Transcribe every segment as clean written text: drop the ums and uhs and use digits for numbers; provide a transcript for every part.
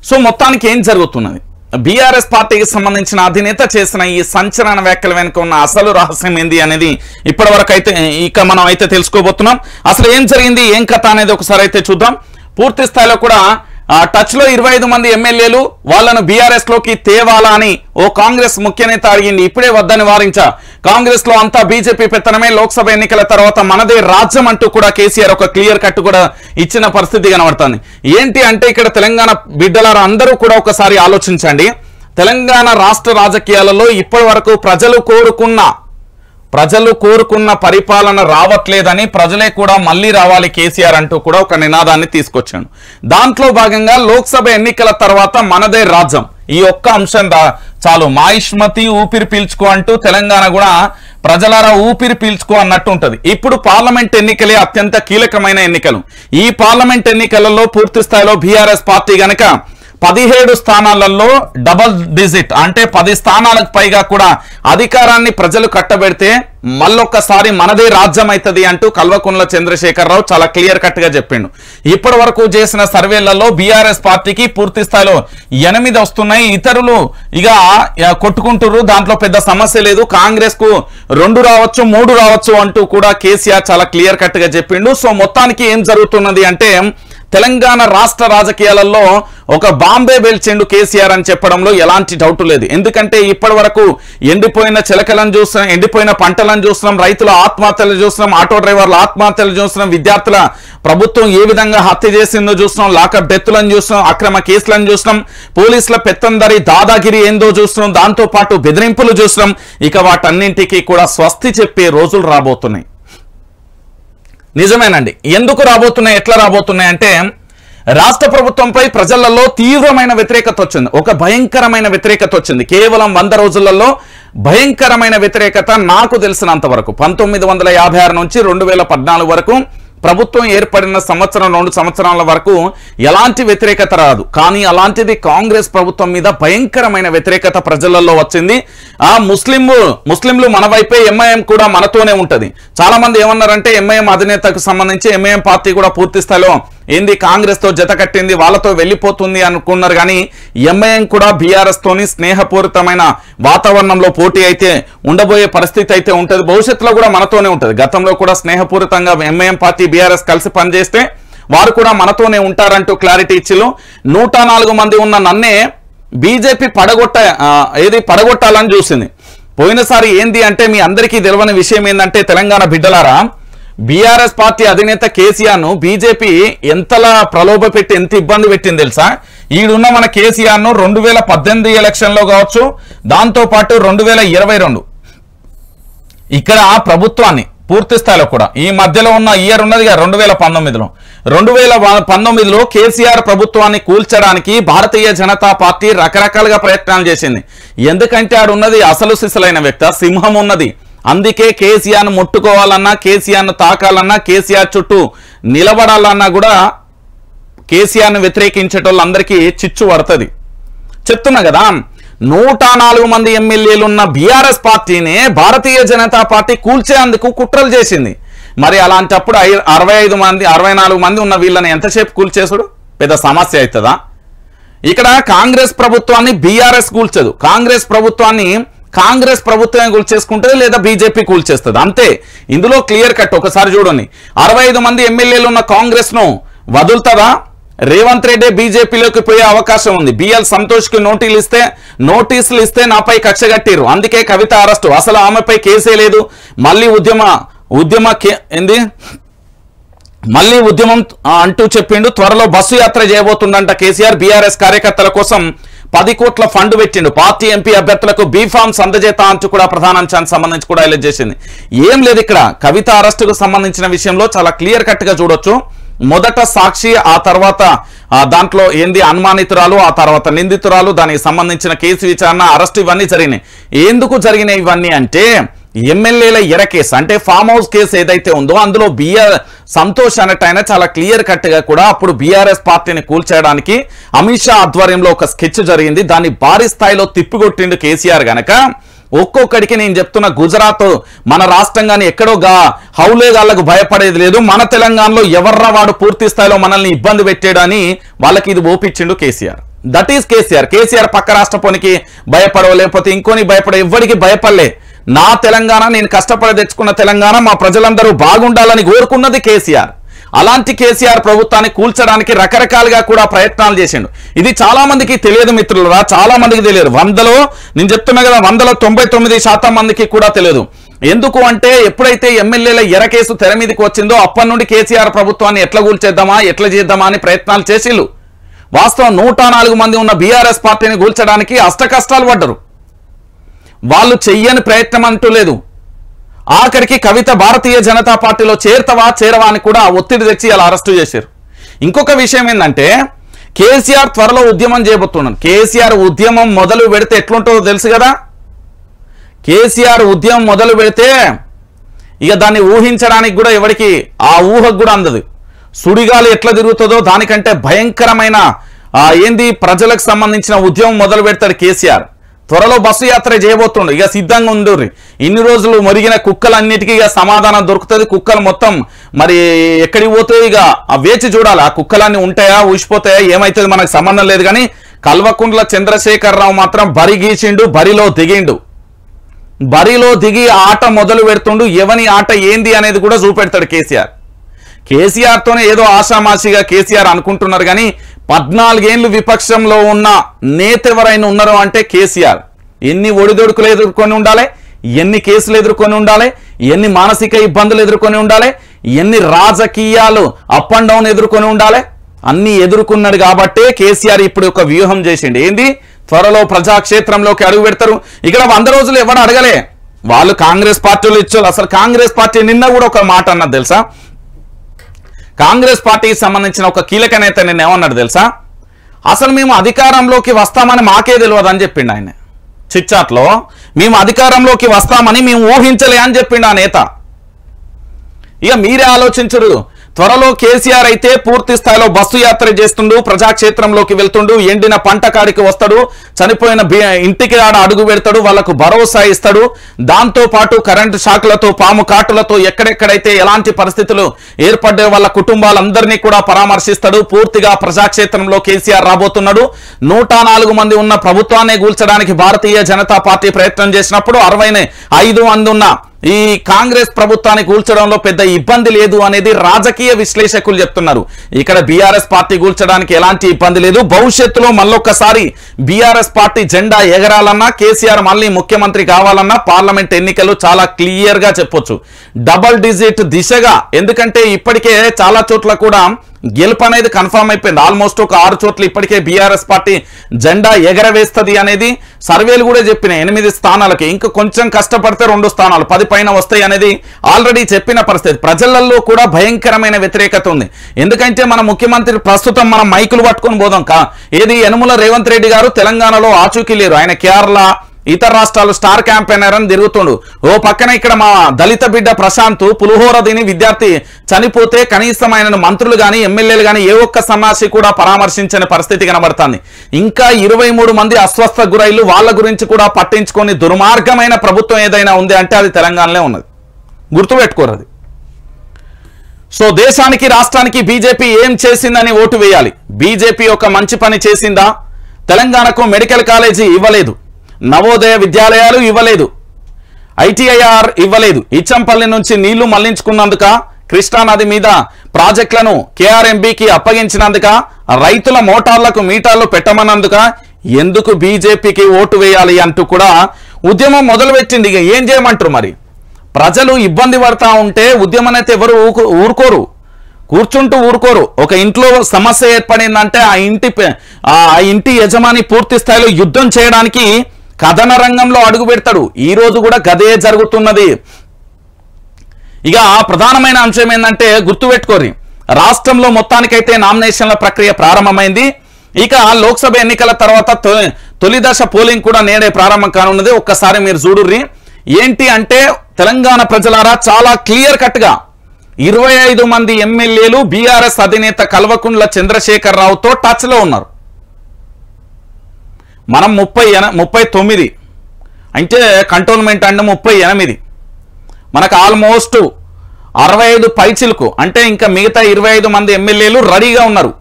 So మొత్తానికి ఏం జరుగుతున్నది, బీఆర్ఎస్ పార్టీకి సంబంధించిన అధినేత చేసిన ఈ సంచలన వ్యాఖ్యల వెనుక ఉన్న అసలు రహస్యం ఏంది అనేది ఇప్పటి వరకు అయితే ఇక మనం అయితే తెలుసుకోబోతున్నాం. అసలు ఏం జరిగింది, ఏం కథ అనేది ఒకసారి అయితే చూద్దాం. పూర్తి స్థాయిలో కూడా టచ్ లో 25 మంది ఎమ్మెల్యేలు వాళ్ళను బీఆర్ఎస్ లోకి తేవాలా అని ఓ కాంగ్రెస్ ముఖ్య నేత అడిగింది. ఇప్పుడే వద్దని వారించా. కాంగ్రెస్ లో అంతా బీజేపీ పెత్తనమే, లోక్సభ ఎన్నికల తర్వాత మనదే రాజ్యం అంటూ కూడా కేసీఆర్ ఒక క్లియర్ కట్ కూడా ఇచ్చిన పరిస్థితి కనబడుతుంది. ఏంటి అంటే ఇక్కడ తెలంగాణ బిడ్డలారా అందరూ కూడా ఒకసారి ఆలోచించండి. తెలంగాణ రాష్ట్ర రాజకీయాలలో ఇప్పటి వరకు ప్రజలు కోరుకున్న పరిపాలన రావట్లేదని, ప్రజలే కూడా మళ్ళీ రావాలి కేసీఆర్ అంటూ కూడా ఒక నినాదాన్ని తీసుకొచ్చాడు. దాంట్లో భాగంగా లోక్సభ ఎన్నికల తర్వాత మనదే రాజ్యం, ఈ ఒక్క అంశం చాలు, మాయిష్మతి ఊపిరి పీల్చుకో అంటూ తెలంగాణ కూడా ప్రజలారా ఊపిరి పీల్చుకో అన్నట్టు ఉంటది. ఇప్పుడు పార్లమెంట్ ఎన్నికలే అత్యంత కీలకమైన ఎన్నికలు. ఈ పార్లమెంట్ ఎన్నికలలో పూర్తి స్థాయిలో బీఆర్ఎస్ పార్టీ గనక 17 స్థానాలలో డబల్ డిజిట్ అంటే 10 స్థానాలకు పైగా కూడా అధికారాన్ని ప్రజలు కట్టబెడితే మళ్ళొక్కసారి మనదే రాజ్యం అవుతుంది అంటూ కల్వకుంట్ల చంద్రశేఖరరావు చాలా క్లియర్ కట్ గా చెప్పిండు. ఇప్పటి వరకు చేసిన సర్వేలలో బీఆర్ఎస్ పార్టీకి పూర్తి స్థాయిలో 8 వస్తున్నాయి. ఇతరులు ఇక కొట్టుకుంటున్నారు, దాంట్లో పెద్ద సమస్య లేదు. కాంగ్రెస్ కు 2 రావచ్చు 3 రావచ్చు అంటూ కూడా కేసీఆర్ చాలా క్లియర్ కట్ గా చెప్పిండు. సో మొత్తానికి ఏం జరుగుతున్నది అంటే తెలంగాణ రాష్ట్ర రాజకీయాలలో ఒక బాంబే బెల్చెండు కేసీఆర్ అని చెప్పడంలో ఎలాంటి డౌట్ లేదు. ఎందుకంటే ఇప్పటి వరకు ఎండిపోయిన చిలకలను చూస్తున్నాం, ఎండిపోయిన పంటలను చూస్తున్నాం, రైతుల ఆత్మహత్యలు చూస్తున్నాం, ఆటో డ్రైవర్ల ఆత్మహత్యలు చూస్తున్నాం, విద్యార్థుల ప్రభుత్వం ఏ విధంగా హత్య చేసిందో చూస్తున్నాం, లాకప్ డెత్తులను చూస్తున్నాం, అక్రమ కేసులను చూస్తున్నాం, పోలీసుల పెత్తందరి దాదాగిరి ఏందో చూస్తున్నాం, దాంతో పాటు బెదిరింపులు చూస్తున్నాం. ఇక వాటన్నింటికీ కూడా స్వస్తి చెప్పే రోజులు రాబోతున్నాయి. నిజమేనండి. ఎందుకు రాబోతున్నాయి, ఎట్లా రాబోతున్నాయి అంటే రాష్ట్ర ప్రభుత్వంపై ప్రజలలో తీవ్రమైన వ్యతిరేకత వచ్చింది, ఒక భయంకరమైన వ్యతిరేకత వచ్చింది. కేవలం 100 రోజులలో భయంకరమైన వ్యతిరేకత నాకు తెలిసినంత వరకు 1956 నుంచి 2014 వరకు ప్రభుత్వం ఏర్పడిన సంవత్సరం 2 సంవత్సరాల వరకు ఎలాంటి వ్యతిరేకత రాదు. కానీ అలాంటిది కాంగ్రెస్ ప్రభుత్వం మీద భయంకరమైన వ్యతిరేకత ప్రజలలో వచ్చింది. ఆ ముస్లింలు మన వైపే, ఎంఐఎం కూడా మనతోనే ఉంటది. చాలా మంది ఏమన్నారంటే ఎంఐఎం అధినేతకు సంబంధించి ఎంఐఎం పార్టీ కూడా పూర్తి స్థాయిలో ఏంది కాంగ్రెస్ తో జత కట్టింది, వాళ్ళతో వెళ్ళిపోతుంది అనుకున్నారు. కానీ ఎంఐఎం కూడా బీఆర్ఎస్ తోని స్నేహపూరితమైన వాతావరణంలో పోటీ అయితే ఉండబోయే పరిస్థితి అయితే ఉంటది. భవిష్యత్తులో కూడా మనతోనే ఉంటది. గతంలో కూడా స్నేహపూరితంగా ఎంఐఎం పార్టీ బీఆర్ఎస్ కలిసి పనిచేస్తే వారు కూడా మనతోనే ఉంటారంటూ క్లారిటీ ఇచ్చిలు. 104 మంది ఉన్న నన్నే బీజేపీ పడగొట్టాలని చూసింది. పోయినసారి ఏంది అంటే మీ అందరికీ తెలియని విషయం ఏంటంటే తెలంగాణ బిడ్డలారా, బీఆర్ఎస్ పార్టీ అధినేత కేసీఆర్ ను బీజేపీ ఎంతలా ప్రలోభ పెట్టి ఎంత ఇబ్బంది పెట్టింది తెలుసా. ఈడున్న మన కేసీఆర్ ను 2018 ఎలక్షన్ లో కావచ్చు, దాంతో పాటు 2022 ఇక్కడ ప్రభుత్వాన్ని పూర్తి స్థాయిలో కూడా ఈ మధ్యలో ఉన్న ఇయర్ ఉన్నదిగా 2019లో కేసీఆర్ ప్రభుత్వాన్ని కూల్చడానికి భారతీయ జనతా పార్టీ రకరకాలుగా ప్రయత్నాలు చేసింది. ఎందుకంటే ఆడున్నది అసలు సిసలైన వ్యక్తి, సింహం ఉన్నది. అందుకే కేసీఆర్ను ముట్టుకోవాలన్నా, కేసీఆర్ను తాకాలన్నా, కేసీఆర్ చుట్టూ నిలబడాలన్నా కూడా కేసీఆర్ను వ్యతిరేకించేటోళ్ళందరికీ చిచ్చు పడుతుంది. చెప్తున్నా కదా, 104 మంది ఎమ్మెల్యేలున్న బీఆర్ఎస్ పార్టీనే భారతీయ జనతా పార్టీ కూల్చేందుకు కుట్రలు చేసింది. మరి అలాంటప్పుడు 64 మంది ఉన్న వీళ్ళని ఎంతసేపు కూల్చేసుడు పెద్ద సమస్య అవుతుందా? ఇక్కడ కాంగ్రెస్ ప్రభుత్వాన్ని బీఆర్ఎస్ కూల్చదు, కాంగ్రెస్ ప్రభుత్వమే కూల్చేసుకుంటుంది, లేదా బీజేపీ కూల్చేస్తుంది, అంతే. ఇందులో క్లియర్ కట్ ఒకసారి చూడండి. 65 మంది ఎమ్మెల్యేలు ఉన్న కాంగ్రెస్ ను వదులుతుందా? రేవంత్ రెడ్డి బీజేపీలోకి పోయే అవకాశం ఉంది. బిఎల్ సంతోష్ కి నోటీసులు ఇస్తే నాపై కక్ష కట్టిరు, అందుకే కవిత అరెస్టు, అసలు ఆమెపై కేసే లేదు. మళ్ళీ ఉద్యమం అంటూ చెప్పిండు. త్వరలో బస్సు యాత్ర చేయబోతుందంట కేసీఆర్. బీఆర్ఎస్ కార్యకర్తల కోసం 10 కోట్ల ఫండ్ పెట్టిండు. పార్టీ ఎంపీ అభ్యర్థులకు బీఫామ్స్ అందజేత అంటూ కూడా ప్రధానాంశానికి సంబంధించి కూడా హైలైట్ చేసింది. ఏం లేదు, ఇక్కడ కవిత అరెస్టుకు సంబంధించిన విషయంలో చాలా క్లియర్ కట్ గా చూడొచ్చు. మొదట సాక్షి, ఆ తర్వాత దాంట్లో ఏంది అనుమానితురాలు, ఆ తర్వాత నిందితురాలు, దానికి సంబంధించిన కేసు విచారణ, అరెస్ట్, ఇవన్నీ జరిగినాయి. ఎందుకు జరిగినాయి ఇవన్నీ అంటే ఎమ్మెల్యేల ఎర కేసు అంటే ఫామ్ హౌస్ కేసు ఏదైతే ఉందో అందులో సంతోష్ అనేటైనా చాలా క్లియర్ కట్ గా కూడా అప్పుడు బీఆర్ఎస్ పార్టీని కూల్చేయడానికి అమిత్ షా ఆధ్వర్యంలో ఒక స్కెచ్ జరిగింది. దాన్ని భారీ స్థాయిలో తిప్పికొట్టిండు కేసీఆర్ గనక ఒక్కొక్కడికి నేను చెప్తున్న గుజరాత్ మన రాష్ట్రంగాని ఎక్కడో హౌలేగాళ్లకు భయపడేది లేదు. మన తెలంగాణలో ఎవర్రా వాడు పూర్తి స్థాయిలో మనల్ని ఇబ్బంది పెట్టాడని వాళ్ళకి ఇది ఓపించిండు కేసీఆర్. దట్ ఈస్ కేసీఆర్ పక్క రాష్ట్ర పోనికి భయపడవు, లేకపోతే ఇంకోని భయపడే, ఎవ్వడికి భయపడలే. నా తెలంగాణ, నేను కష్టపడి తెచ్చుకున్న తెలంగాణ, మా ప్రజలందరూ బాగుండాలని కోరుకున్నది కేసీఆర్. అలాంటి కేసీఆర్ ప్రభుత్వాన్ని కూల్చడానికి రకరకాలుగా కూడా ప్రయత్నాలు చేసిండు. ఇది చాలా మందికి తెలియదు మిత్రులరా, చాలా మందికి తెలియదు. నేను చెప్తున్నా కదా, 99% మందికి కూడా తెలియదు. ఎందుకు అంటే ఎప్పుడైతే ఎమ్మెల్యేల ఎరకేసు తెర మీదకి వచ్చిందో అప్పటి నుండి కేసీఆర్ ప్రభుత్వాన్ని ఎట్లా కూల్చేద్దామా, ఎట్లా చేద్దామా అని ప్రయత్నాలు చేసిళ్ళు. వాస్తవం 104 మంది ఉన్న బీఆర్ఎస్ పార్టీని కూల్చడానికి అష్టకష్టాలు పడ్డరు. వాళ్ళు చెయ్యని ప్రయత్నం అంటూ లేదు. ఆఖరికి కవిత భారతీయ జనతా పార్టీలో చేరవా అని కూడా ఒత్తిడి తెచ్చి అలా అరెస్టు చేశారు. ఇంకొక విషయం ఏంటంటే కేసీఆర్ త్వరలో ఉద్యమం చేయబోతున్నాడు. కేసీఆర్ ఉద్యమం మొదలు పెడితే ఎట్లుంటుందో తెలుసు కదా. కేసీఆర్ ఉద్యమం మొదలు పెడితే ఇక దాన్ని ఊహించడానికి కూడా ఎవరికి ఆ ఊహకు కూడా అందదు. సుడిగాలి ఎట్లా తిరుగుతుందో దానికంటే భయంకరమైన ప్రజలకు సంబంధించిన ఉద్యమం మొదలు పెడతాడు కేసీఆర్. త్వరలో బస్సు యాత్ర చేయబోతుండు. ఇక సిద్ధంగా ఉండుర్రి. ఇన్ని రోజులు మురిగిన కుక్కలన్నిటికీ ఇక సమాధానం దొరుకుతుంది. కుక్కలు మొత్తం మరి ఎక్కడికి పోతే ఇక వేచి చూడాలి. ఆ కుక్కలన్నీ ఉంటాయా, ఊసిపోతాయా, ఏమైతుంది మనకు సంబంధం లేదు. కానీ కల్వకుంట్ల చంద్రశేఖరరావు మాత్రం బరి గీచిండు, బరిలో దిగి ఆట మొదలు పెడుతుండు. ఎవని ఆట ఏంది అనేది కూడా చూపెడతాడు కేసీఆర్తోనే ఏదో ఆషామాషిగా కేసీఆర్ అనుకుంటున్నారు. కానీ 14 ఏళ్ళు విపక్షంలో ఉన్న నేత ఎవరైనా ఉన్నారు అంటే కేసీఆర్. ఎన్ని ఒడిదొడుకులు ఎదుర్కొని ఉండాలి, ఎన్ని కేసులు ఎదుర్కొని ఉండాలి, ఎన్ని మానసిక ఇబ్బందులు ఎదుర్కొని ఉండాలి, ఎన్ని రాజకీయాలు అప్ అండ్ డౌన్ ఎదుర్కొని ఉండాలి, అన్ని ఎదుర్కొన్నాడు. కాబట్టే కేసీఆర్ ఇప్పుడు ఒక వ్యూహం చేసిండు. ఏంది, త్వరలో ప్రజాక్షేత్రంలోకి అడుగు పెడతారు. ఇక్కడ 100 రోజులు ఎవరు అడగలే, వాళ్ళు కాంగ్రెస్ పార్టీలు ఇచ్చారు. అసలు కాంగ్రెస్ పార్టీ నిన్న కూడా ఒక మాట అన్నది తెలుసా. కాంగ్రెస్ పార్టీకి సంబంధించిన ఒక కీలక నేత నిన్న ఏమన్నాడు తెలుసా, అసలు మేము అధికారంలోకి వస్తామని మాకే తెలియదు అని చెప్పిండు ఆయన చిట్చాట్లో. మేము అధికారంలోకి వస్తామని మేము ఊహించలే అని చెప్పిండు ఆ నేత. ఇక మీరే ఆలోచించరు. త్వరలో కేసీఆర్ అయితే పూర్తి స్థాయిలో బస్సు యాత్ర చేస్తుండు, ప్రజాక్షేత్రంలోకి వెళ్తుండు, ఎండిన పంట కాడికి వస్తాడు, చనిపోయిన ఇంటికి ఆడ అడుగు పెడతాడు, వాళ్లకు భరోసా ఇస్తాడు. దాంతో పాటు కరెంటు షాకులతో, పాము కాటులతో ఎక్కడెక్కడైతే ఎలాంటి పరిస్థితులు ఏర్పడ్డే వాళ్ళ కుటుంబాలందరినీ కూడా పరామర్శిస్తాడు. పూర్తిగా ప్రజాక్షేత్రంలో కేసీఆర్ రాబోతున్నాడు. 104 మంది ఉన్న ప్రభుత్వాన్ని కూల్చడానికి భారతీయ జనతా పార్టీ ప్రయత్నం చేసినప్పుడు 65 మంది ఉన్న ఈ కాంగ్రెస్ ప్రభుత్వాన్ని కూల్చడంలో పెద్ద ఇబ్బంది లేదు అనేది రాజకీయ విశ్లేషకులు చెప్తున్నారు. ఇక్కడ బీఆర్ఎస్ పార్టీ కూల్చడానికి ఎలాంటి ఇబ్బంది లేదు. భవిష్యత్తులో మళ్ళొక్కసారి బీఆర్ఎస్ పార్టీ జెండా ఎగరాలన్నా, కేసీఆర్ మళ్ళీ ముఖ్యమంత్రి కావాలన్నా పార్లమెంట్ ఎన్నికలు చాలా క్లియర్ గా చెప్పొచ్చు. డబల్ డిజిట్ దిశగా, ఎందుకంటే ఇప్పటికే చాలా చోట్ల కూడా గెలుపు అనేది కన్ఫర్మ్ అయిపోయింది. ఆల్మోస్ట్ ఒక 6 చోట్ల ఇప్పటికే బీఆర్ఎస్ పార్టీ జెండా ఎగరవేస్తుంది అనేది సర్వేలు కూడా చెప్పినాయి. 8 స్థానాలకి ఇంకా కొంచెం కష్టపడితే 2 స్థానాలు 10 పైన వస్తాయి అనేది ఆల్రెడీ చెప్పిన పరిస్థితి. ప్రజలలో కూడా భయంకరమైన వ్యతిరేకత ఉంది. ఎందుకంటే మన ముఖ్యమంత్రి ప్రస్తుతం మనం మైకులు పట్టుకొని పోదాం ఏది యనుమల రేవంత్ రెడ్డి గారు తెలంగాణలో ఆచూకీ లేరు. ఆయన కేరళ ఇతర రాష్ట్రాలు స్టార్ క్యాంపెయినర్ అని తిరుగుతుండు. ఓ పక్కన ఇక్కడ మా దళిత బిడ్డ ప్రశాంత్ పులిహోర తిని విద్యార్థి చనిపోతే కనీసం ఆయనను మంత్రులు కానీ ఎమ్మెల్యేలు కానీ ఏ ఒక్క సన్నాసి కూడా పరామర్శించని పరిస్థితి కనబడుతుంది. ఇంకా 23 మంది అస్వస్థ గురైలు, వాళ్ళ గురించి కూడా పట్టించుకొని దుర్మార్గమైన ప్రభుత్వం ఏదైనా ఉంది అంటే అది తెలంగాణలో ఉన్నది. గుర్తుపెట్టుకోరు అది. సో దేశానికి రాష్ట్రానికి బీజేపీ ఏం చేసిందని ఓటు వేయాలి. బీజేపీ ఒక మంచి పని చేసిందా? తెలంగాణకు మెడికల్ కాలేజీ ఇవ్వలేదు, నవోదయ విద్యాలయాలు ఇవ్వలేదు, ఐటీఐఆర్ ఇవ్వలేదు, ఇచ్చంపల్లి నుంచి నీళ్లు మళ్లించుకున్నందుక, కృష్ణానది మీద ప్రాజెక్టులను కేఆర్ఎంబీకి అప్పగించినందుక, రైతుల మోటార్లకు మీటర్లు పెట్టమన్నందుక, ఎందుకు బీజేపీకి ఓటు వేయాలి అంటూ కూడా ఉద్యమం మొదలుపెట్టింది. ఇక ఏం చేయమంటారు మరి? ప్రజలు ఇబ్బంది పడతా ఉంటే ఉద్యమం అయితే ఎవరు ఊరుకోరు, కూర్చుంటూ ఊరుకోరు. ఒక ఇంట్లో సమస్య ఏర్పడిందంటే ఆ ఇంటి యజమాని పూర్తి స్థాయిలో యుద్ధం చేయడానికి కథన రంగంలో అడుగు పెడతాడు. ఈ రోజు కూడా గదే జరుగుతున్నది. ఇక ప్రధానమైన అంశం ఏంటంటే గుర్తుపెట్టుకోరి, రాష్ట్రంలో మొత్తానికైతే నామినేషన్ల ప్రక్రియ ప్రారంభమైంది. ఇక లోక్సభ ఎన్నికల తర్వాత తొలి దశ పోలింగ్ కూడా నేడే ప్రారంభం కానున్నది. ఒక్కసారి మీరు చూడుర్రి. ఏంటి అంటే తెలంగాణ ప్రజలారా చాలా క్లియర్ కట్ గా 25 మంది ఎమ్మెల్యేలు బీఆర్ఎస్ అధినేత కల్వకుంట్ల చంద్రశేఖరరావుతో టచ్ లో ఉన్నారు. మనం 39 అంటే కంటోన్మెంట్ అంటే 38, మనకు ఆల్మోస్ట్ 65 పైచిలకు అంటే ఇంకా మిగతా 25 మంది ఎమ్మెల్యేలు రెడీగా ఉన్నారు.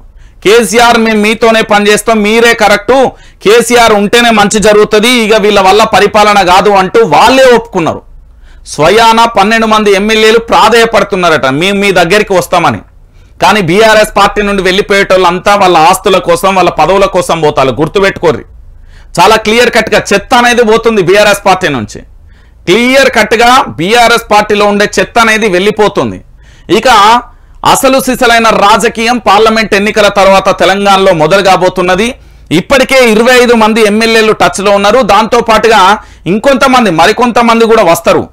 కేసీఆర్ మేము మీతోనే పనిచేస్తాం, మీరే కరెక్టు, కేసీఆర్ ఉంటేనే మంచి జరుగుతుంది, ఇక వీళ్ళ వల్ల పరిపాలన కాదు అంటూ వాళ్ళే ఒప్పుకున్నారు. స్వయాన 12 మంది ఎమ్మెల్యేలు ప్రాధేయపడుతున్నారట మేము మీ దగ్గరికి వస్తామని. కానీ బీఆర్ఎస్ పార్టీ నుండి వెళ్ళిపోయేటోళ్ళంతా వాళ్ళ ఆస్తుల కోసం వాళ్ళ పదవుల కోసం పోతారు. గుర్తుపెట్టుకోర్రి, చాలా క్లియర్ కట్గా చెత్త అనేది పోతుంది బీఆర్ఎస్ పార్టీ నుంచి. క్లియర్ కట్గా బీఆర్ఎస్ పార్టీలో ఉండే చెత్త అనేది వెళ్ళిపోతుంది. ఇక అసలు సిసలైన రాజకీయం పార్లమెంట్ ఎన్నికల తర్వాత తెలంగాణలో మొదలు కాబోతున్నది. ఇప్పటికే 25 మంది ఎమ్మెల్యేలు టచ్లో ఉన్నారు. దాంతో పాటుగా ఇంకొంతమంది మరికొంతమంది కూడా వస్తారు.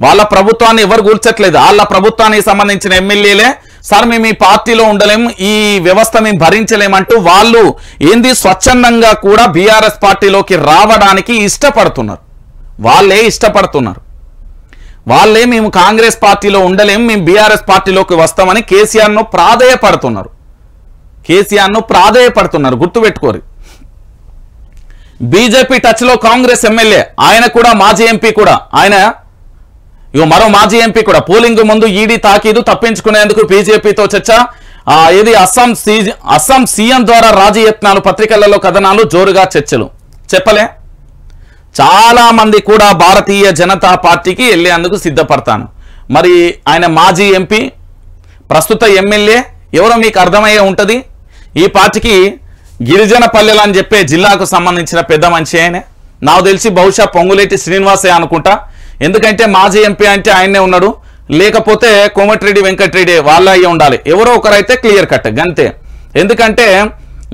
వాళ్ళ ప్రభుత్వాన్ని ఎవరు కూల్చట్లేదు, వాళ్ళ ప్రభుత్వానికి సంబంధించిన ఎమ్మెల్యేలే సార్ మేము ఈ పార్టీలో ఉండలేము, ఈ వ్యవస్థ మేము భరించలేమంటూ వాళ్ళు ఏంది స్వచ్ఛందంగా కూడా బీఆర్ఎస్ పార్టీలోకి రావడానికి ఇష్టపడుతున్నారు. వాళ్ళే మేము కాంగ్రెస్ పార్టీలో ఉండలేము, మేము బీఆర్ఎస్ పార్టీలోకి వస్తామని కేసీఆర్ను ప్రాధేయపడుతున్నారు. గుర్తుపెట్టుకోరు. బీజేపీ టచ్లో కాంగ్రెస్ ఎమ్మెల్యే, ఆయన కూడా మాజీ ఎంపీ కూడా, ఆయన మరో మాజీ ఎంపీ కూడా పోలింగ్ ముందు ఈడీ తాకీదు తప్పించుకునేందుకు బీజేపీతో చర్చ. ఇది అస్సాం సీఎం ద్వారా రాజయత్నాలు, పత్రికలలో కథనాలు, జోరుగా చర్చలు. చెప్పలే చాలా మంది కూడా భారతీయ జనతా పార్టీకి వెళ్ళేందుకు సిద్ధపడతాను. మరి ఆయన మాజీ ఎంపీ, ప్రస్తుత ఎమ్మెల్యే ఎవరో మీకు అర్థమయ్యే ఉంటుంది. ఈ పార్టీకి గిరిజన పల్లెలు అని చెప్పే జిల్లాకు సంబంధించిన పెద్ద మనిషి ఆయన. నాకు తెలిసి బహుశా పొంగులేటి శ్రీనివాసే అనుకుంటా. ఎందుకంటే మాజీ ఎంపీ అంటే ఆయనే ఉన్నాడు, లేకపోతే కోమటిరెడ్డి వెంకటరెడ్డి వాళ్ళ అయ్యి ఉండాలి, ఎవరో ఒకరైతే క్లియర్ కట్ గంతే. ఎందుకంటే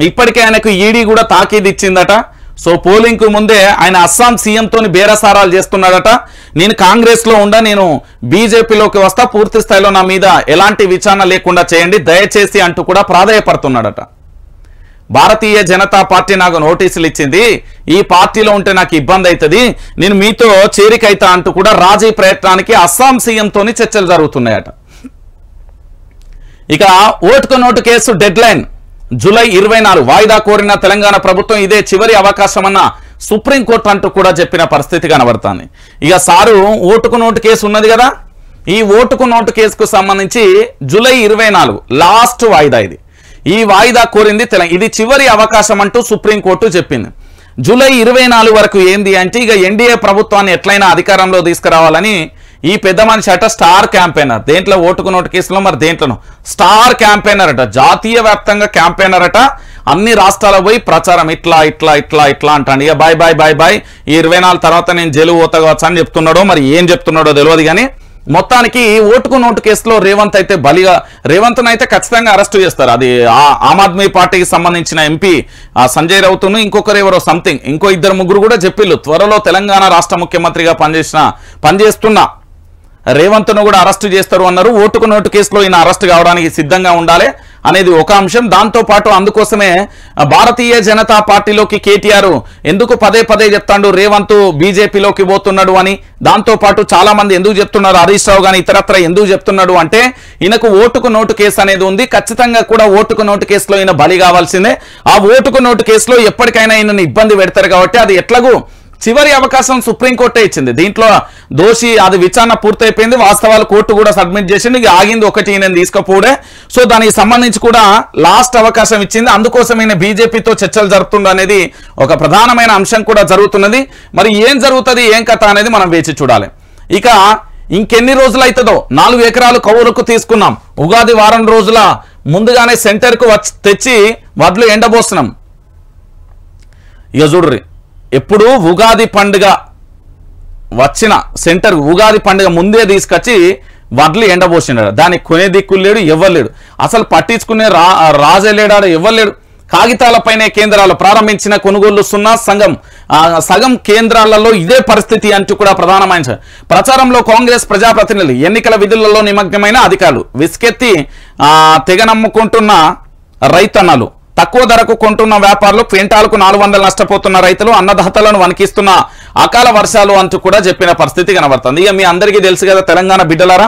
ఇప్పటికే ఆయనకు ఈడీ కూడా తాకీదు ఇచ్చిందట. సో పోలింగ్ కు ముందే ఆయన అస్సాం సీఎంతో బేరసారాలు చేస్తున్నాడట. నేను కాంగ్రెస్లో ఉండా, నేను బీజేపీలోకి వస్తా, పూర్తి స్థాయిలో నా మీద ఎలాంటి విచారణ లేకుండా చేయండి దయచేసి అంటూ కూడా ప్రాధేయపడుతున్నాడట. భారతీయ జనతా పార్టీ నాకు నోటీసులు ఇచ్చింది, ఈ పార్టీలో ఉంటే నాకు ఇబ్బంది అవుతుంది, నేను మీతో చేరికైతా అంటూ కూడా రాజీ ప్రయత్నానికి అస్సాం సీఎంతో చర్చలు జరుగుతున్నాయట. ఇక ఓటుకు note case dead line July 24 వాయిదా కోరిన తెలంగాణ ప్రభుత్వం. ఇదే చివరి అవకాశమన్న సుప్రీంకోర్టు అంటూ కూడా చెప్పిన పరిస్థితి కనబడుతుంది. ఇక సారు ఓటుకు నోటు కేసు ఉన్నది కదా, ఈ ఓటుకు నోటు కేసుకు సంబంధించి జూలై 24 లాస్ట్ వాయిదా. ఈ వాయిదా కోరింది ఇది చివరి అవకాశం అంటూ సుప్రీంకోర్టు చెప్పింది. జూలై 24 వరకు ఏంది అంటే ఇక ఎన్డీఏ ప్రభుత్వాన్ని ఎట్లయినా అధికారంలో తీసుకురావాలని ఈ పెద్ద మనిషి అట స్టార్ క్యాంపెయినర్. దేంట్లో ఓటుకు నోటు కేసులో మరి దేంట్లోనూ స్టార్ క్యాంపెయినర్ అట, జాతీయ వ్యాప్తంగా క్యాంపెయినర్ అట. అన్ని రాష్ట్రాలకు పోయి ప్రచారం ఇట్లా ఇట్లా ఇట్లా ఇట్లా అంటాడు. ఇక బాయ్ బాయ్ బాయ్ బాయ్, ఈ 24 తర్వాత నేను జైలు పోతా కావచ్చు అని చెప్తున్నాడో మరి ఏం చెప్తున్నాడో తెలియదు. కానీ మొత్తానికి ఓటుకు నోటు కేసులో రేవంత్ను అయితే ఖచ్చితంగా అరెస్టు చేస్తారు. అది ఆమ్ ఆద్మీ పార్టీకి సంబంధించిన ఎంపీ సంజయ్ రౌతును, ఇంకొకరు ఎవరో సంథింగ్ ఇంకో 2-3 కూడా చెప్పిళ్ళు త్వరలో తెలంగాణ రాష్ట్ర ముఖ్యమంత్రిగా పనిచేస్తున్న రేవంత్ను కూడా అరెస్టు చేస్తారు అన్నారు. ఓటుకు నోటు కేసులో ఈయన అరెస్టు కావడానికి సిద్ధంగా ఉండాలి అనేది ఒక అంశం. దాంతో పాటు అందుకోసమే భారతీయ జనతా పార్టీలోకి కేటీఆర్ ఎందుకు పదే చెప్తాడు రేవంత్ బీజేపీలోకి పోతున్నాడు అని. దాంతో పాటు చాలా మంది ఎందుకు చెప్తున్నారు, హరీష్ రావు కానీ ఇతరత్ర ఎందుకు చెప్తున్నాడు అంటే ఈయనకు ఓటుకు నోటు కేసు అనేది ఉంది. ఖచ్చితంగా కూడా ఓటుకు నోటు కేసులో ఈయన బలి కావాల్సిందే. ఆ ఓటుకు నోటు కేసులో ఎప్పటికైనా ఈయనను ఇబ్బంది పెడతారు కాబట్టి అది ఎట్లాగూ చివరి అవకాశం సుప్రీంకోర్టే ఇచ్చింది. దీంట్లో దోషి అది విచారణ పూర్తయిపోయింది, వాస్తవాలు కోర్టు కూడా సబ్మిట్ చేసింది. ఇక ఆగింది ఒకటి ఈయన తీసుకపోవడే. సో దానికి సంబంధించి కూడా లాస్ట్ అవకాశం ఇచ్చింది. అందుకోసం ఈయన బీజేపీతో చర్చలు జరుగుతుంది అనేది ఒక ప్రధానమైన అంశం కూడా జరుగుతున్నది. మరి ఏం జరుగుతుంది ఏం కథ అనేది మనం వేచి చూడాలి. ఇక ఇంకెన్ని రోజులు అవుతుందో 4 ఎకరాలు కౌలుకు తీసుకున్నాం, ఉగాది వారం రోజుల ముందుగానే సెంటర్కు తెచ్చి వడ్లు ఎండబోస్తున్నాం. ఇక చూడ్రి, ఎప్పుడు ఉగాది పండుగ వచ్చిన సెంటర్ ఉగాది పండుగ ముందే తీసుకొచ్చి వడ్లు ఎండబోసినాడు. దానికి కొనే దిక్కులు లేడు, ఎవ్వరు లేడు, అసలు పట్టించుకునే రాజే లేడాడు, ఎవ్వరు లేడు. కాగితాలపైనే కేంద్రాలు ప్రారంభించిన కొనుగోళ్లు సున్నా, సగం కేంద్రాలలో ఇదే పరిస్థితి అంటూ కూడా ప్రధానమైన ప్రచారంలో కాంగ్రెస్ ప్రజాప్రతినిధులు. ఎన్నికల విధులలో నిమగ్నమైన అధికారులు, విసుకెత్తి తెగ నమ్ముకుంటున్న రైతన్నలు, తక్కువ ధరకు కొంటున్న వ్యాపారులు, క్వింటాలకు 400 నష్టపోతున్న రైతులు, అన్నదాతలను వణికిస్తున్న అకాల వర్షాలు అంటూ కూడా చెప్పిన పరిస్థితి కనబడుతుంది. ఇక మీ అందరికీ తెలుసు కదా తెలంగాణ బిడ్డలారా,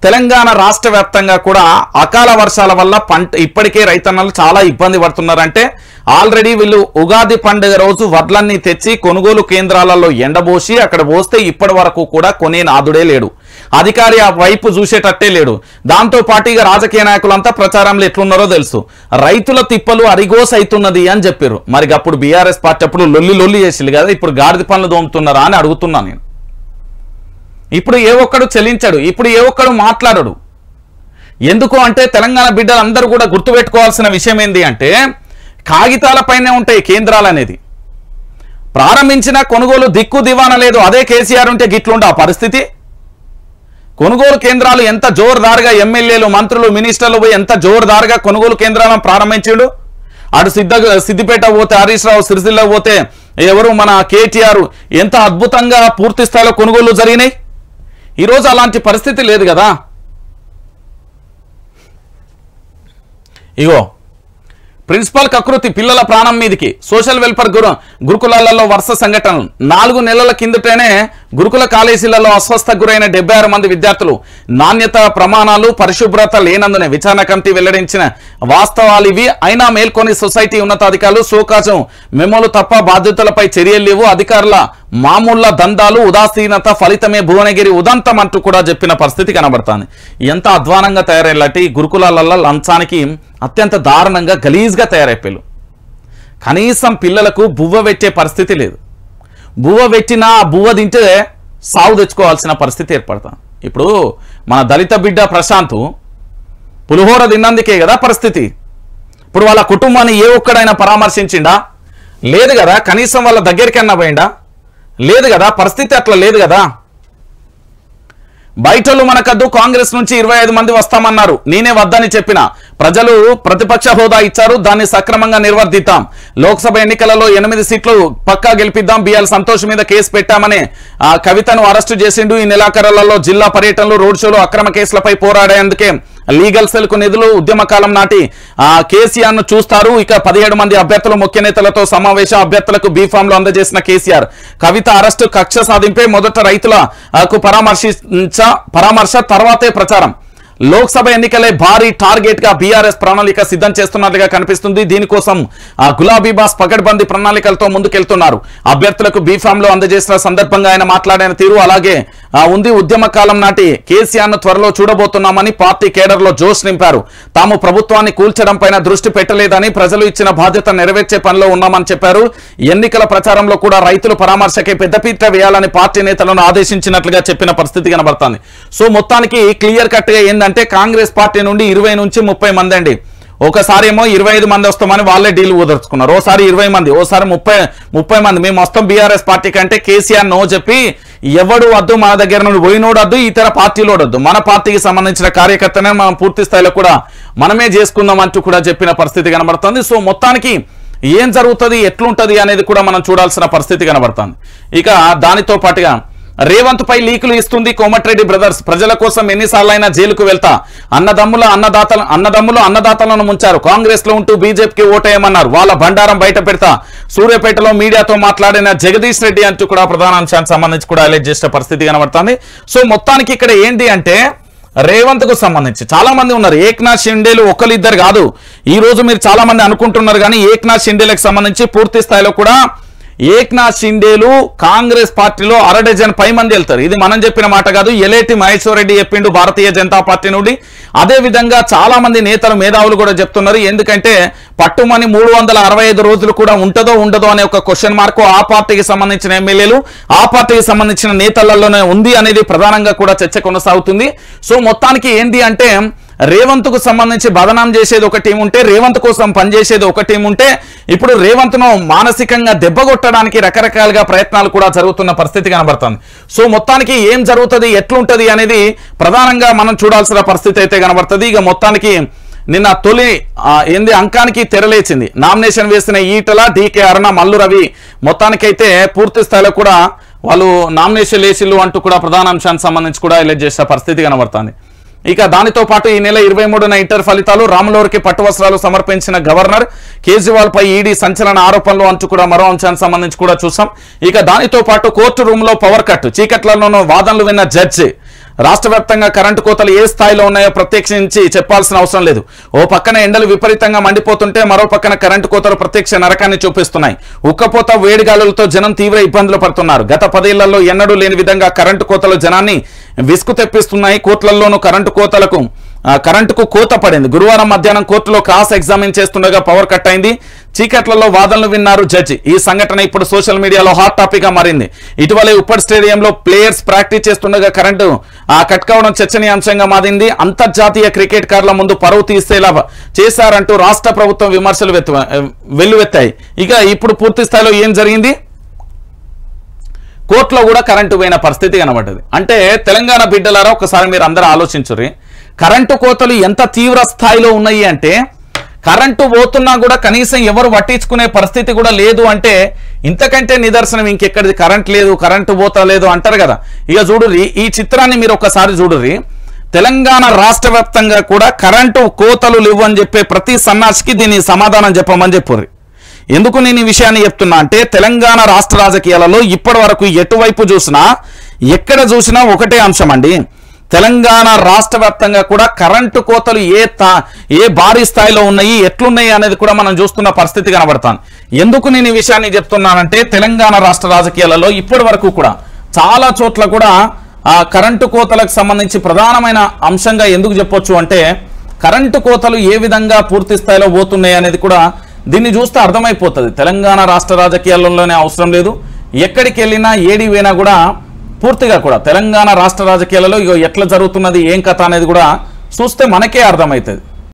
తెలంగాణ రాష్ట్ర వ్యాప్తంగా కూడా అకాల వర్షాల వల్ల ఇప్పటికే రైతన్నలు చాలా ఇబ్బంది పడుతున్నారంటే ఆల్రెడీ వీళ్ళు ఉగాది పండుగ రోజు వడ్లన్నీ తెచ్చి కొనుగోలు కేంద్రాలలో ఎండబోసి అక్కడ పోస్తే ఇప్పటి వరకు కూడా కొనే నాదుడే లేడు, అధికారి ఆ వైపు చూసేటట్టే లేడు. దాంతో పాటు ఇక రాజకీయ నాయకులంతా ప్రచారంలో ఎట్లున్నారో తెలుసు, రైతుల తిప్పలు అరిగోస్ అవుతున్నది అని చెప్పారు. మరి అప్పుడు బీఆర్ఎస్ పార్టీ అప్పుడు లొల్లి చేసిల్లు కదా, ఇప్పుడు గాడిద పనులు దోముతున్నారా అని అడుగుతున్నా నేను. ఇప్పుడు ఏ ఒక్కడు చెల్లించాడు, ఇప్పుడు ఏ ఒక్కడు మాట్లాడడు. ఎందుకు అంటే తెలంగాణ బిడ్డలందరూ కూడా గుర్తుపెట్టుకోవాల్సిన విషయం ఏంటి అంటే కాగితాలపైనే ఉంటాయి కేంద్రాలు అనేది. ప్రారంభించిన కొనుగోలు దిక్కు దివాన లేదు. అదే కేసీఆర్ ఉంటే గిట్లుండే ఆ పరిస్థితి. కొనుగోలు కేంద్రాలు ఎంత జోరుదారుగా ఎమ్మెల్యేలు మంత్రులు మినిస్టర్లు పోయి ఎంత జోరుదారుగా కొనుగోలు కేంద్రాలను ప్రారంభించాడు. అటు సిద్దిపేట పోతే హరీష్ రావు, సిరిసిల్ల పోతే ఎవరు మన కేటీఆర్ ఎంత అద్భుతంగా పూర్తి స్థాయిలో కొనుగోలు జరిగినాయి. ఈరోజు అలాంటి పరిస్థితి లేదు కదా. ఇగో ప్రిన్సిపల్ కకృతి పిల్లల ప్రాణం మీదికి సోషల్ వెల్ఫేర్ గురుకులాలలో వరుస సంఘటనలు. 4 నెలల కిందటనే గురుకుల కాలేజీలలో అస్వస్థకు గురైన 76 మంది విద్యార్థులు నాణ్యత ప్రమాణాలు పరిశుభ్రత లేనందునే విచారణ కమిటీ వెల్లడించిన వాస్తవాలు ఇవి. అయినా మేల్కొని సొసైటీ ఉన్నతాధికారులు సోకాశం మెమోలు తప్ప బాధ్యతలపై చర్యలు లేవు. అధికారుల మామూళ్ల దందాలు ఉదాసీనత ఫలితమే భువనగిరి ఉదంతం అంటూ కూడా చెప్పిన పరిస్థితి కనబడుతుంది. ఎంత అధ్వానంగా తయారయ్యేలాంటి గురుకులాలలో లంచానికి అత్యంత దారుణంగా గలీజ్గా తయారైపోయారు. కనీసం పిల్లలకు బువ్వ పెట్టే పరిస్థితి లేదు. బువ్వ పెట్టినా బువ్వ తింటే సాగు తెచ్చుకోవాల్సిన పరిస్థితి ఏర్పడుతుంది. ఇప్పుడు మన దళిత బిడ్డ ప్రశాంత్ పులిహోర తిన్నందుకే కదా పరిస్థితి. ఇప్పుడు వాళ్ళ కుటుంబాన్ని ఏ ఒక్కడైనా పరామర్శించిండా? లేదు కదా. కనీసం వాళ్ళ దగ్గరికన్నా పోయిండా? లేదు కదా. పరిస్థితి అట్లా లేదు కదా. బయటలు మనకద్దు, కాంగ్రెస్ నుంచి 25 మంది వస్తామన్నారు, నేనే వద్దని చెప్పిన. ప్రజలు ప్రతిపక్ష హోదా ఇచ్చారు, దాన్ని సక్రమంగా నిర్వర్తిద్దాం. లోక్సభ ఎన్నికలలో 8 సీట్లు పక్కా గెలిపిద్దాం. బిఎల్ సంతోష్ మీద కేసు పెట్టామని కవితను అరెస్టు చేసిండు. ఈ నెలాఖరులలో జిల్లా పర్యటనలు, రోడ్ షోలు, అక్రమ కేసులపై పోరాడేందుకే లీగల్ సెల్ కు నిధులు. ఉద్యమకాలం నాటి కేసీఆర్ ను చూస్తారు. ఇక 17 మంది అభ్యర్థులు ముఖ్య నేతలతో సమావేశం. అభ్యర్థులకు బీఫామ్ లో అందజేసిన కేసీఆర్. కవిత అరెస్టు కక్ష సాధింపే. మొదట రైతులకు పరామర్శ తర్వాతే ప్రచారం. లోక్సభ ఎన్నికలే భారీ టార్గెట్ గా బీఆర్ఎస్ ప్రణాళిక సిద్ధం చేస్తున్నట్లుగా కనిపిస్తుంది. దీనికోసం గులాబీ బాస్ పకడ్బందీ ప్రణాళికలతో ముందుకెళ్తున్నారు. అభ్యర్థులకు బీఫామ్ లో అందజేసిన సందర్భంగా ఆయన మాట్లాడిన తీరు అలాగే ఉంది. ఉద్యమ కాలం నాటి కేసీఆర్ ను త్వరలో చూడబోతున్నామని పార్టీ కేడర్ లో జోష్ నింపారు. తాము ప్రభుత్వాన్ని కూల్చడం పైన దృష్టి పెట్టలేదని, ప్రజలు ఇచ్చిన బాధ్యత నెరవేర్చే పనిలో ఉన్నామని చెప్పారు. ఎన్నికల ప్రచారంలో కూడా రైతుల పరామర్శకే పెద్దపీట వేయాలని పార్టీ నేతలను ఆదేశించినట్లుగా చెప్పిన పరిస్థితి కనబడుతుంది. సో మొత్తానికి క్లియర్ కట్ గా ఏంటంటే కాంగ్రెస్ పార్టీ నుండి 20 నుంచి 30 మంది అండి. ఒకసారి ఏమో 25 మంది వస్తామని వాళ్ళే డీల్ కుదుర్చుకున్నారు. ఓసారి 20 మంది, ఓసారి 30 మంది. మేము వస్తాం బీఆర్ఎస్ పార్టీ కంటే కేసీఆర్ నో చెప్పి ఎవడు వద్దు, మన దగ్గర నుండి పోయినోడు వద్దు, ఇతర పార్టీలో వద్దు, మన పార్టీకి సంబంధించిన కార్యకర్తనే మనం పూర్తి స్థాయిలో కూడా మనమే చేసుకుందాం అంటూ కూడా చెప్పిన పరిస్థితి కనబడుతుంది. సో మొత్తానికి ఏం జరుగుతుంది, ఎట్లుంటది అనేది కూడా మనం చూడాల్సిన పరిస్థితి కనబడుతుంది. ఇక దానితో పాటుగా రేవంత్ పై లీకులు ఇస్తుంది కోమటిరెడ్డి బ్రదర్స్. ప్రజల కోసం ఎన్నిసార్లైనా జైలుకు వెళ్తా. అన్నదాతలను ముంచారు. కాంగ్రెస్ లో ఉంటూ బీజేపీకి ఓటేయమన్నారు. వాళ్ళ బండారం బయట పెడతా. సూర్యాపేటలో మీడియాతో మాట్లాడిన జగదీష్ రెడ్డి అంటూ కూడా ప్రధాన అంశానికి సంబంధించి కూడా హైలైట్ చేసిన పరిస్థితి కనబడుతుంది. సో మొత్తానికి ఇక్కడ ఏంటి అంటే రేవంత్ కు సంబంధించి చాలా మంది ఉన్నారు. ఏక్నాథ్ షిండేలు ఒకరిద్దరు కాదు. ఈ రోజు మీరు చాలా మంది అనుకుంటున్నారు కానీ ఏక్నాథ్ షిండేలకు సంబంధించి పూర్తి స్థాయిలో కూడా ఏక్నాథ్ షిండేలు కాంగ్రెస్ పార్టీలో 1/2 డజన్ పై మంది వెళ్తారు. ఇది మనం చెప్పిన మాట కాదు. ఎలేటి మహేశ్వర్ రెడ్డి చెప్పిండు భారతీయ జనతా పార్టీ నుండి. అదే విధంగా చాలా మంది నేతలు మేధావులు కూడా చెప్తున్నారు. ఎందుకంటే పట్టుమని 365 రోజులు కూడా ఉంటుందో ఉండదో అనే ఒక క్వశ్చన్ మార్కు ఆ పార్టీకి సంబంధించిన ఎమ్మెల్యేలు, ఆ పార్టీకి సంబంధించిన నేతలలోనే ఉంది అనేది ప్రధానంగా కూడా చర్చ కొనసాగుతుంది. సో మొత్తానికి ఏంటి అంటే రేవంత్ కు సంబంధించి బదనాం చేసేది ఒక టీం ఉంటే, రేవంత్ కోసం పనిచేసేది ఒక టీం ఉంటే, ఇప్పుడు రేవంత్ ను మానసికంగా దెబ్బగొట్టడానికి రకరకాలుగా ప్రయత్నాలు కూడా జరుగుతున్న పరిస్థితి కనబడుతుంది. సో మొత్తానికి ఏం జరుగుతుంది, ఎట్లుంటది అనేది ప్రధానంగా మనం చూడాల్సిన పరిస్థితి అయితే కనబడుతుంది. ఇక మొత్తానికి నిన్న తొలి అంకానికి తెరలేచింది. నామినేషన్ వేసిన ఈటల, డీకే అరుణ, మల్లు రవి మొత్తానికైతే పూర్తి స్థాయిలో కూడా వాళ్ళు నామినేషన్ వేసిల్లు అంటూ కూడా ప్రధాన అంశానికి సంబంధించి కూడా హైలైట్ చేసే పరిస్థితి కనబడుతుంది. ఇక దానితో పాటు ఈ నెల 23న ఇంటర్ ఫలితాలు. రాములూరికి పట్టు వస్త్రాలు సమర్పించిన గవర్నర్. కేజ్రీవాల్ పై ఈడీ సంచలన ఆరోపణలు అంటూ కూడా మరో అంశానికి సంబంధించి కూడా చూసాం. ఇక దానితో పాటు కోర్టు రూమ్ లో పవర్ కట్. చీకట్లలోనూ వాదనలు విన్న జడ్జి. రాష్ట్ర వ్యాప్తంగా కరెంటు కోతలు ఏ స్థాయిలో ఉన్నాయో ప్రత్యేకించి చెప్పాల్సిన అవసరం లేదు. ఓ పక్కన ఎండలు విపరీతంగా మండిపోతుంటే మరో పక్కన కరెంటు కోతలు ప్రత్యక్ష నరకాన్ని చూపిస్తున్నాయి. ఉక్కపోత వేడిగాలులతో జనం తీవ్ర ఇబ్బందులు పడుతున్నారు. గత 10 ఏళ్లలో ఎన్నడూ లేని విధంగా కరెంటు కోతలు జనాన్ని విసుగు తెప్పిస్తున్నాయి. కోట్లలోనూ కరెంటుకు కోత పడింది. గురువారం మధ్యాహ్నం కోర్టులో క్రాస్ ఎగ్జామిన్ చేస్తుండగా పవర్ కట్ అయింది. చీకట్లలో వాదనలు విన్నారు జడ్జి. ఈ సంఘటన ఇప్పుడు సోషల్ మీడియాలో హాట్ టాపిక్ గా మారింది. ఇటీవలే ఉప్పల్ స్టేడియంలో ప్లేయర్స్ ప్రాక్టీస్ చేస్తుండగా కరెంటు కట్ కావడం చర్చనీయాంశంగా మారింది. అంతర్జాతీయ క్రికెటర్ల ముందు పరువు తీసేలా చేశారంటూ రాష్ట్ర ప్రభుత్వం విమర్శలు వెల్లువెత్తాయి. ఇక ఇప్పుడు పూర్తి స్థాయిలో ఏం జరిగింది, కోర్టులో కూడా కరెంటు పోయిన పరిస్థితి కనబడ్డది. అంటే తెలంగాణ బిడ్డలారా ఒకసారి మీరు అందరూ ఆలోచించుర్రి, కరెంటు కోతలు ఎంత తీవ్ర స్థాయిలో ఉన్నాయి అంటే కరెంటు పోతున్నా కూడా కనీసం ఎవరు పట్టించుకునే పరిస్థితి కూడా లేదు. అంటే ఇంతకంటే నిదర్శనం ఇంకెక్కడిది, కరెంట్ లేదు, కరెంటు పోతా లేదు అంటారు కదా. ఇక చూడుర్రి, ఈ చిత్రాన్ని మీరు ఒకసారి చూడుర్రి. తెలంగాణ రాష్ట్ర వ్యాప్తంగా కూడా కరెంటు కోతలు లేవు అని చెప్పే ప్రతి సన్నాసికి దీని సమాధానం చెప్పమని చెప్పుర్రి. ఎందుకు నేను ఈ విషయాన్ని చెప్తున్నా అంటే తెలంగాణ రాష్ట్ర రాజకీయాలలో ఇప్పటి వరకు ఎటువైపు చూసినా ఎక్కడ చూసినా ఒకటే అంశం అండి. తెలంగాణ రాష్ట్ర వ్యాప్తంగా కూడా కరెంటు కోతలు ఏ భారీ స్థాయిలో ఉన్నాయి, ఎట్లున్నాయి అనేది కూడా మనం చూస్తున్న పరిస్థితి కనబడతాను. ఎందుకు నేను ఈ విషయాన్ని చెప్తున్నానంటే తెలంగాణ రాష్ట్ర రాజకీయాలలో ఇప్పటి వరకు కూడా చాలా చోట్ల కూడా కరెంటు కోతలకు సంబంధించి ప్రధానమైన అంశంగా ఎందుకు చెప్పొచ్చు అంటే కరెంటు కోతలు ఏ విధంగా పూర్తి స్థాయిలో పోతున్నాయి అనేది కూడా దీన్ని చూస్తే అర్థమైపోతుంది. తెలంగాణ రాష్ట్ర రాజకీయాల్లోనే అవసరం లేదు, ఎక్కడికి వెళ్ళినా ఏడి పోయినా కూడా పూర్తిగా కూడా తెలంగాణ రాష్ట్ర రాజకీయాలలో ఎట్లా జరుగుతున్నది ఏం కథ అనేది కూడా చూస్తే మనకే అర్థమవుతుంది.